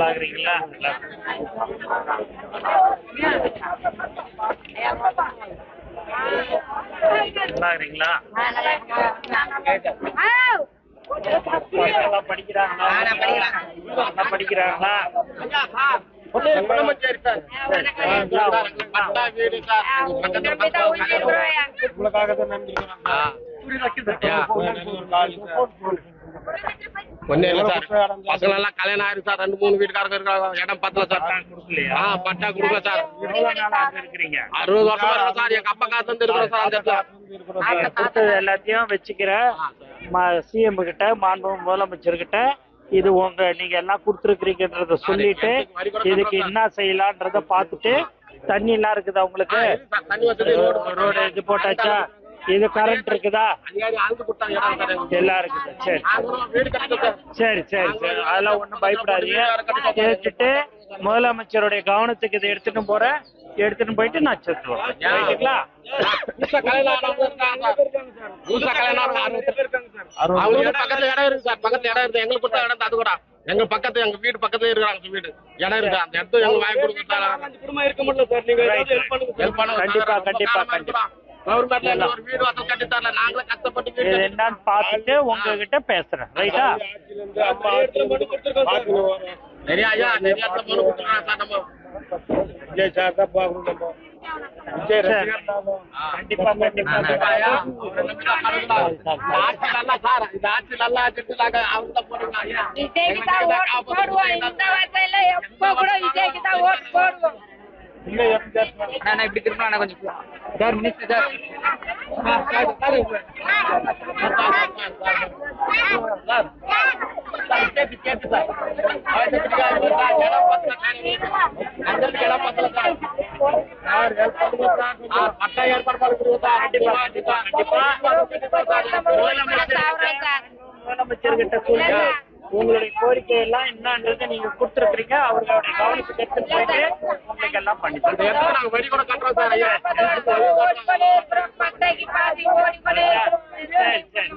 பாக்குறீங்களா? பாக்குறீங்களா? படிக்கிறாங்களா? படிக்கிறாங்களா? ஒன்னும் இல்ல சார், பசங்க எல்லாம் கல்யாணம் ஆயிருக்கு சார். 2-3 வீட்டுக்காரங்க இருக்காங்க. இடம் பத்தல சார். பட்டா கொடுக்கல சார். 60 வருஷமா இருக்கு சார். எங்க அப்பா காசு வந்து இருக்கிறோம் சார். அந்த இடத்துல எல்லாத்தையும் வச்சுக்கிற சிஎம் கிட்ட, மாண்பு முதலமைச்சர் கிட்ட இது நீங்க எல்லாம் கொடுத்துருக்கீங்கன்றத சொல்லிட்டு இதுக்கு என்ன செய்யலான்றத பாத்துட்டு, தண்ணி எல்லாம் இருக்குதா உங்களுக்கு? ரோடு இது போட்டாச்சா? இது கரண்ட் இருக்குதா? எல்லாம் இருக்குது. சரி சரி சரி சரி, அதெல்லாம் ஒண்ணும் பயப்படாதீங்க. கேட்டுட்டு முதலமைச்சருடைய கவனத்துக்கு இதை எடுத்துட்டு போயிட்டு நான் செத்துருவேன். ரைட்டுங்களா? பக்கத்துல இடம் இருக்கு சார். பக்கத்துல இடம் இருக்கு. எங்களுக்கு கொடுத்த இடம் அது கூட எங்க பக்கத்து, எங்க வீடு பக்கத்துல இருக்காங்க வீடு. இடம் இருக்கு. அந்த இடத்துல எங்க வாங்கி கண்டிப்பா கண்டிப்பா கண்டிப்பா கவர்மெண்ட்ல ஒரு வீடு வாசல் கட்டி தரல. நாங்களே கஷ்டப்பட்டு என்னன்னு பாத்துட்டு உங்ககிட்ட பேசுறேன். ரைட்டா? நிறைய ஐயா நிறைய மனு கொடுத்துருக்காங்க சார். நம்ம கண்டிப்பா கண்டிப்பா ஆட்சி நல்லா சார். இந்த ஆட்சி நல்லா ஆட்சி அவங்க போடுவாங்க ஐயா. இப்படி திரும்ப கொஞ்சம் சார் மினிஸ்டர் சார் கேட்டு சார் பட்டா ஏற்பாடு முதலமைச்சர்கிட்ட சொல்லி உங்களுடைய கோரிக்கை எல்லாம் என்னன்றது நீங்க கொடுத்துருக்கீங்க. அவர்களுடைய கவனத்துக்கு எடுத்துட்டு போயிட்டு உங்களுக்கு எல்லாம் பண்ணி நாங்க வரி கூட கட்டுறோம் சார் ஐயா. சரி சரி